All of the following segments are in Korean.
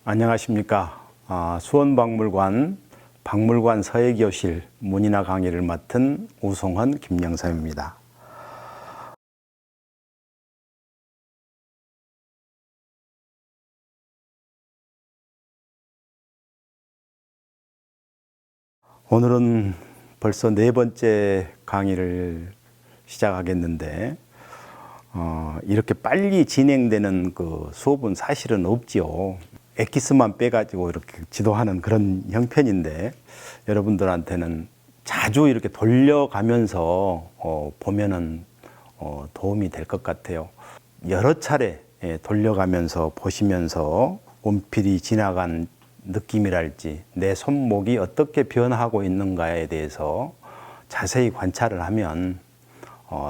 안녕하십니까. 수원박물관 박물관 서예교실 문인화 강의를 맡은 우송헌 김영삼입니다. 오늘은 벌써 네 번째 강의를 시작하겠는데 이렇게 빨리 진행되는 그 수업은 사실은 없지요. 엑기스만 빼가지고 이렇게 지도하는 그런 형편인데 여러분들한테는 자주 이렇게 돌려가면서 보면은 도움이 될 것 같아요. 여러 차례 돌려가면서 보시면서 온필이 지나간 느낌이랄지 내 손목이 어떻게 변하고 있는가에 대해서 자세히 관찰을 하면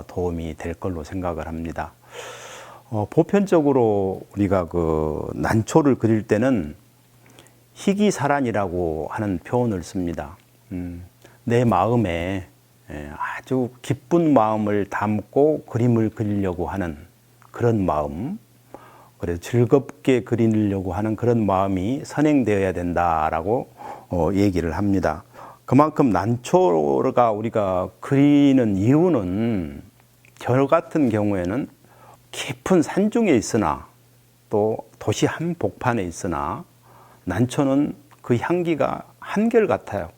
도움이 될 걸로 생각을 합니다. 보편적으로 우리가 그 난초를 그릴 때는 희귀사란이라고 하는 표현을 씁니다. 내 마음에 아주 기쁜 마음을 담고 그림을 그리려고 하는 그런 마음, 그래서 즐겁게 그리려고 하는 그런 마음이 선행되어야 된다라고 얘기를 합니다. 그만큼 난초가 우리가 그리는 이유는 저 같은 경우에는 깊은 산중에 있으나 또 도시 한복판에 있으나 난초는 그 향기가 한결같아요.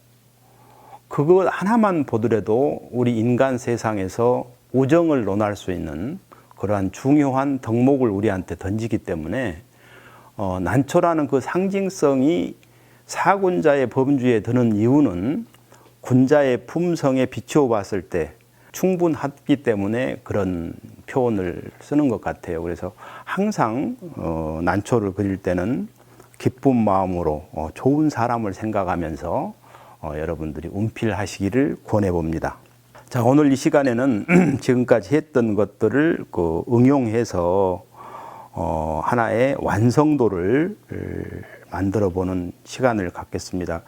그거 하나만 보더라도 우리 인간 세상에서 우정을 논할 수 있는 그러한 중요한 덕목을 우리한테 던지기 때문에 난초라는 그 상징성이 사군자의 범주에 드는 이유는 군자의 품성에 비추어 봤을 때 충분하기 때문에 그런 표현을 쓰는 것 같아요. 그래서 항상 난초를 그릴 때는 기쁜 마음으로 좋은 사람을 생각하면서 여러분들이 운필하시기를 권해 봅니다. 자, 오늘 이 시간에는 지금까지 했던 것들을 응용해서 하나의 완성도를 만들어 보는 시간을 갖겠습니다.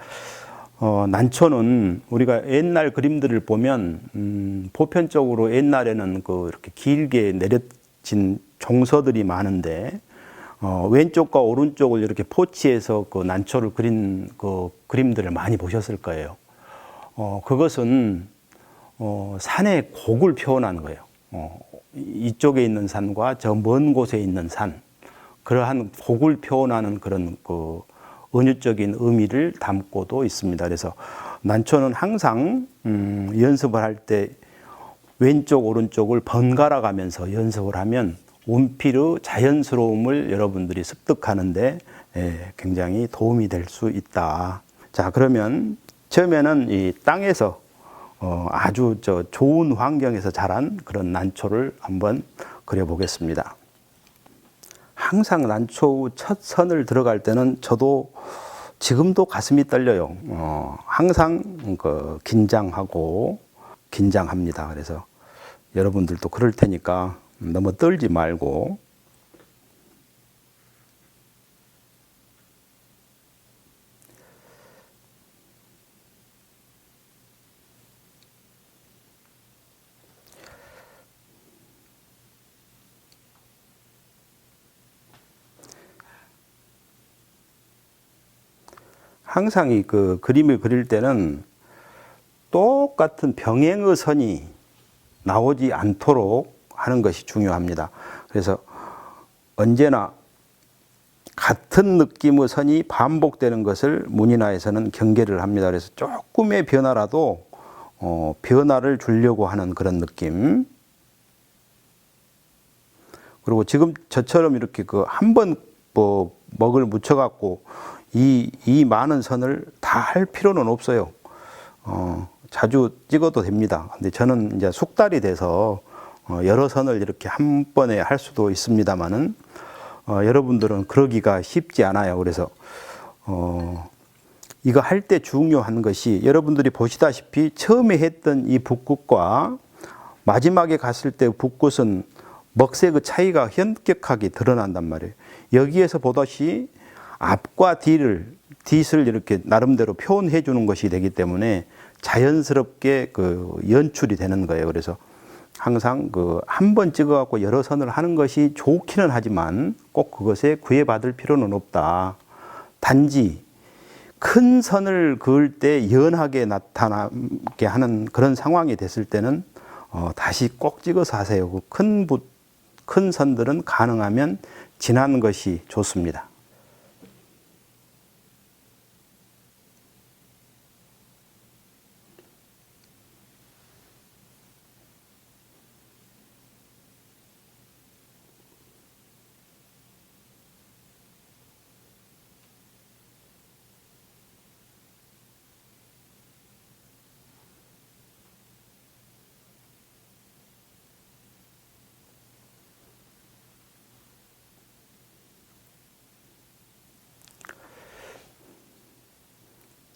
난초는 우리가 옛날 그림들을 보면 보편적으로 옛날에는 이렇게 길게 내려진 종서들이 많은데 왼쪽과 오른쪽을 이렇게 포치해서 그 난초를 그린 그 그림들을 많이 보셨을 거예요. 그것은 산의 곡을 표현하는 거예요. 이쪽에 있는 산과 저 먼 곳에 있는 산, 그러한 곡을 표현하는 그런 그 은유적인 의미를 담고도 있습니다. 그래서 난초는 항상 연습을 할 때 왼쪽 오른쪽을 번갈아 가면서 연습을 하면 운필의 자연스러움을 여러분들이 습득하는데 굉장히 도움이 될 수 있다. 자, 그러면 처음에는 이 땅에서 아주 좋은 환경에서 자란 그런 난초를 한번 그려보겠습니다. 항상 난초 첫 선을 들어갈 때는 저도 지금도 가슴이 떨려요. 항상 긴장합니다. 그래서 여러분들도 그럴 테니까 너무 떨지 말고 항상 이 그림을 그릴 때는 똑같은 병행의 선이 나오지 않도록 하는 것이 중요합니다. 그래서 언제나 같은 느낌의 선이 반복되는 것을 문인화에서는 경계를 합니다. 그래서 조금의 변화라도 변화를 주려고 하는 그런 느낌. 그리고 지금 저처럼 이렇게 한 번 먹을 묻혀갖고 이 많은 선을 다 할 필요는 없어요. 자주 찍어도 됩니다. 근데 저는 이제 숙달이 돼서 여러 선을 이렇게 한 번에 할 수도 있습니다만은 여러분들은 그러기가 쉽지 않아요. 그래서 이거 할 때 중요한 것이 여러분들이 보시다시피 처음에 했던 이 붓끝과 마지막에 갔을 때 붓끝은 먹색의 차이가 현격하게 드러난단 말이에요. 여기에서 보다시 앞과 뒷을 이렇게 나름대로 표현해 주는 것이 되기 때문에 자연스럽게 연출이 되는 거예요. 그래서 항상 한 번 찍어갖고 여러 선을 하는 것이 좋기는 하지만 꼭 그것에 구애받을 필요는 없다. 단지 큰 선을 그을 때 연하게 나타나게 하는 그런 상황이 됐을 때는 다시 꼭 찍어서 하세요. 큰 선들은 가능하면 진한 것이 좋습니다.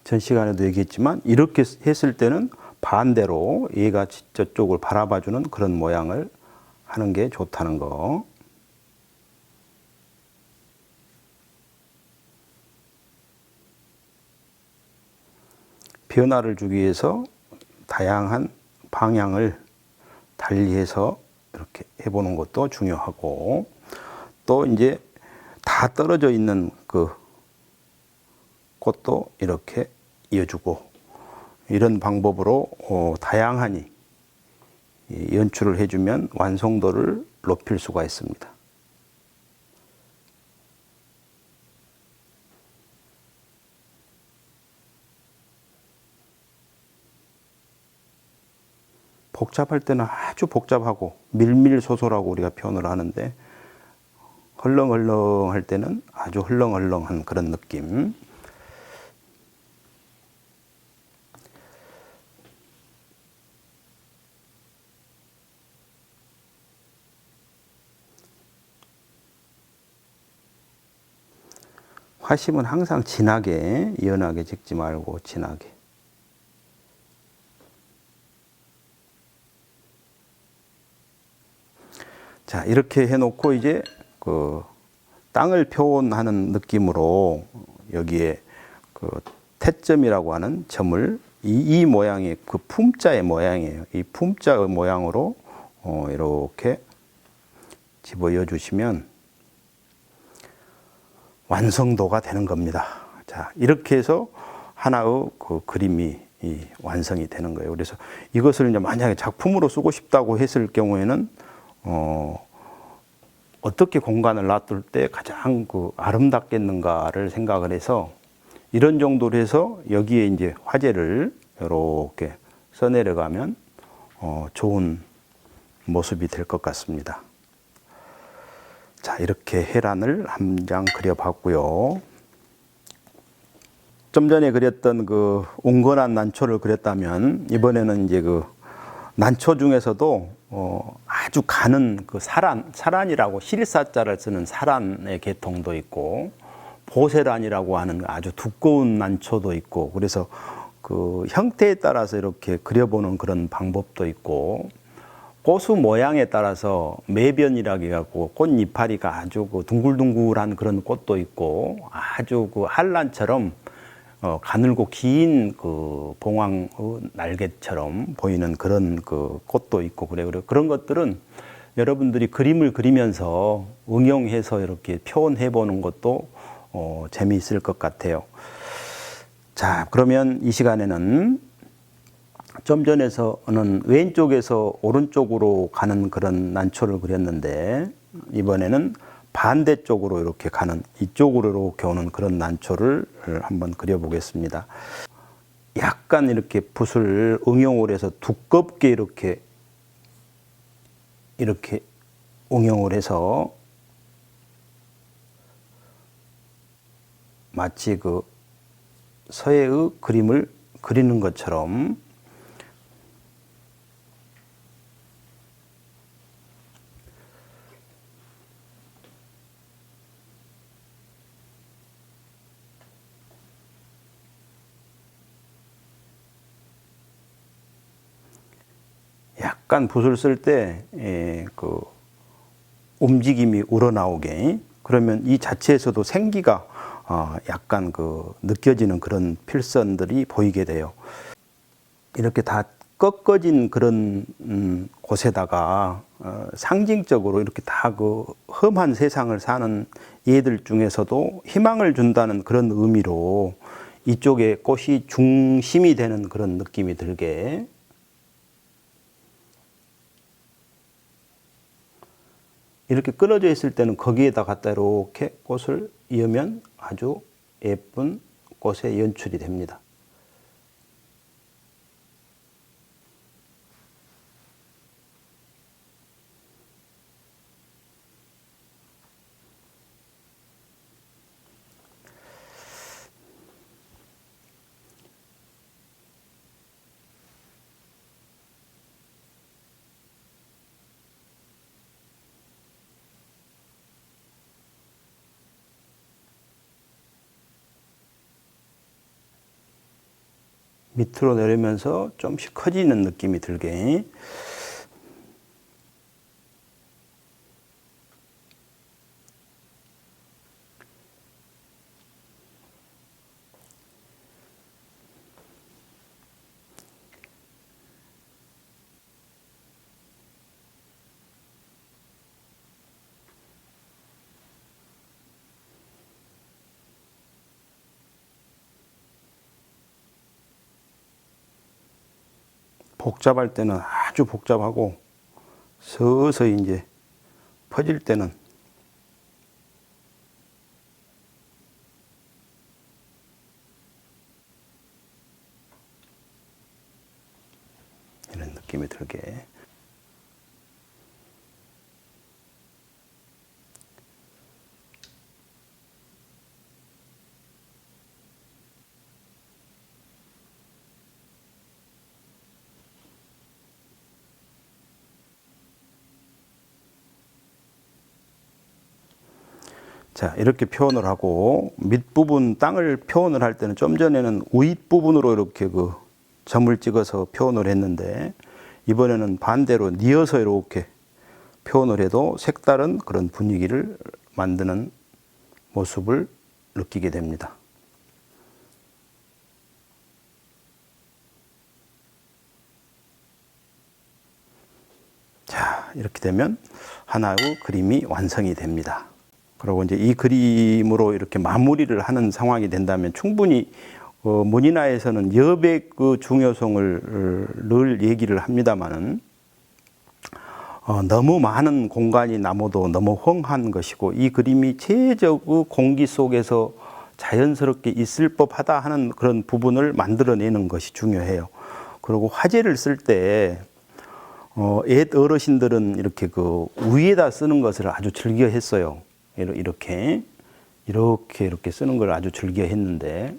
전 시간에도 얘기했지만 이렇게 했을 때는 반대로 얘가 저쪽을 바라봐주는 그런 모양을 하는 게 좋다는 거. 변화를 주기 위해서 다양한 방향을 달리해서 이렇게 해보는 것도 중요하고, 또 이제 다 떨어져 있는 그 꽃도 이렇게 이어주고, 이런 방법으로 다양하니 연출을 해주면 완성도를 높일 수가 있습니다. 복잡할 때는 아주 복잡하고 밀밀소소라고 우리가 표현을 하는데, 헐렁헐렁할 때는 아주 헐렁헐렁한 그런 느낌. 화심은 항상 진하게, 연하게 찍지 말고 진하게. 자, 이렇게 해놓고 이제 그 땅을 표현하는 느낌으로 여기에 그 태점이라고 하는 점을 이 모양의 그 품자의 모양이에요. 이 품자의 모양으로 이렇게 집어넣어 주시면 완성도가 되는 겁니다. 자, 이렇게 해서 하나의 그 그림이 완성이 되는 거예요. 그래서 이것을 이제 만약에 작품으로 쓰고 싶다고 했을 경우에는 어떻게 공간을 놔둘 때 가장 그 아름답겠는가를 생각을 해서 이런 정도로 해서 여기에 이제 화재를 이렇게 써내려가면 좋은 모습이 될 것 같습니다. 자, 이렇게 해란을 한 장 그려봤고요. 좀 전에 그렸던 그 온건한 난초를 그렸다면, 이번에는 이제 그 난초 중에서도 아주 가는 그 사란이라고 실사자를 쓰는 사란의 계통도 있고, 보세란이라고 하는 아주 두꺼운 난초도 있고, 그래서 그 형태에 따라서 이렇게 그려보는 그런 방법도 있고, 꽃의 모양에 따라서 매변이라고 해갖고 꽃 이파리가 아주 그 둥글둥글한 그런 꽃도 있고, 아주 그 한란처럼 가늘고 긴 그 봉황의 날개처럼 보이는 그런 그 꽃도 있고, 그래 그런 것들은 여러분들이 그림을 그리면서 응용해서 이렇게 표현해 보는 것도 재미있을 것 같아요. 자, 그러면 이 시간에는 좀 전에서는 왼쪽에서 오른쪽으로 가는 그런 난초를 그렸는데, 이번에는 반대쪽으로 이렇게 가는, 이쪽으로 이렇게 오는 그런 난초를 한번 그려보겠습니다. 약간 이렇게 붓을 응용을 해서 두껍게 이렇게 응용을 해서 마치 그 서예의 그림을 그리는 것처럼 약간 붓을 쓸 때 그 움직임이 우러나오게, 그러면 이 자체에서도 생기가 약간 그 느껴지는 그런 필선들이 보이게 돼요. 이렇게 다 꺾어진 그런 곳에다가 상징적으로 이렇게 다 그 험한 세상을 사는 얘들 중에서도 희망을 준다는 그런 의미로 이쪽에 꽃이 중심이 되는 그런 느낌이 들게 이렇게 끊어져 있을 때는 거기에다 갖다 이렇게 꽃을 이으면 아주 예쁜 꽃의 연출이 됩니다. 밑으로 내리면서 좀씩 커지는 느낌이 들게. 복잡할 때는 아주 복잡하고 서서히 이제 퍼질 때는 이런 느낌이 들게. 자, 이렇게 표현을 하고 밑부분 땅을 표현을 할 때는 좀 전에는 윗부분으로 이렇게 그 점을 찍어서 표현을 했는데 이번에는 반대로 뉘어서 이렇게 표현을 해도 색다른 그런 분위기를 만드는 모습을 느끼게 됩니다. 자, 이렇게 되면 하나의 그림이 완성이 됩니다. 그리고 이제 이 그림으로 이렇게 마무리를 하는 상황이 된다면 충분히 문인화에서는 여백의 그 중요성을 늘 얘기를 합니다만은 너무 많은 공간이 남아도 너무 헝한 것이고 이 그림이 최적의 공기 속에서 자연스럽게 있을 법하다 하는 그런 부분을 만들어내는 것이 중요해요. 그리고 화재를 쓸 때 옛 어르신들은 이렇게 그 위에다 쓰는 것을 아주 즐겨 했어요. 이렇게 쓰는 걸 아주 즐겨 했는데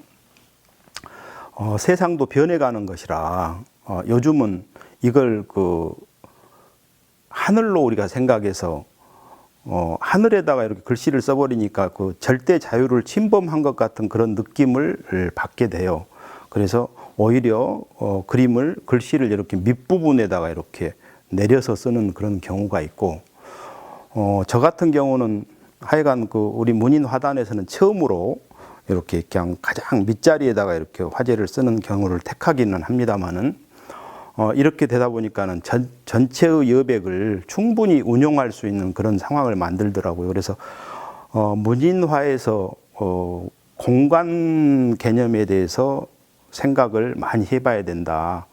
세상도 변해가는 것이라 요즘은 이걸 그 하늘로 우리가 생각해서 하늘에다가 이렇게 글씨를 써버리니까 그 절대 자유를 침범한 것 같은 그런 느낌을 받게 돼요. 그래서 오히려 그림을 글씨를 이렇게 밑부분에다가 이렇게 내려서 쓰는 그런 경우가 있고 저 같은 경우는 하여간 그 우리 문인 화단에서는 처음으로 이렇게 그냥 가장 밑자리에다가 이렇게 화재를 쓰는 경우를 택하기는 합니다만은 이렇게 되다 보니까는 전체의 여백을 충분히 운용할 수 있는 그런 상황을 만들더라고요. 그래서 문인화에서 공간 개념에 대해서 생각을 많이 해봐야 된다.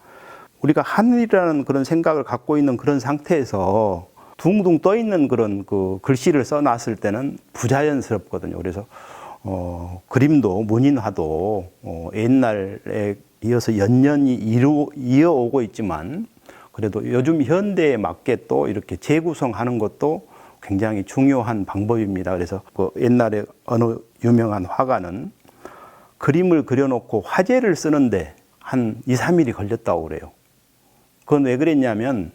우리가 하늘이라는 그런 생각을 갖고 있는 그런 상태에서 둥둥 떠 있는 그런 그 글씨를 써놨을 때는 부자연스럽거든요. 그래서 그림도 문인화도 옛날에 이어서 연년이 이어오고 있지만 그래도 요즘 현대에 맞게 또 이렇게 재구성하는 것도 굉장히 중요한 방법입니다. 그래서 그 옛날에 어느 유명한 화가는 그림을 그려놓고 화재를 쓰는데 한 2, 3일이 걸렸다고 그래요. 그건 왜 그랬냐면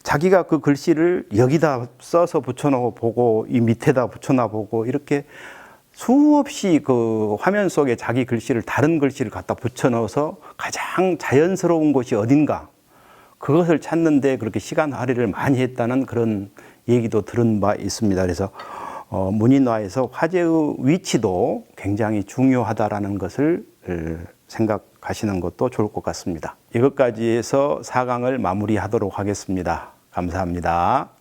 자기가 그 글씨를 여기다 써서 붙여놓고 보고 이 밑에다 붙여놔 보고 이렇게 수없이 그 화면 속에 자기 글씨를 다른 글씨를 갖다 붙여넣어서 가장 자연스러운 곳이 어딘가 그것을 찾는데 그렇게 시간 할애를 많이 했다는 그런 얘기도 들은 바 있습니다. 그래서 문인화에서 화재의 위치도 굉장히 중요하다라는 것을 생각하시기 가시는 것도 좋을 것 같습니다. 이것까지 해서 4강을 마무리하도록 하겠습니다. 감사합니다.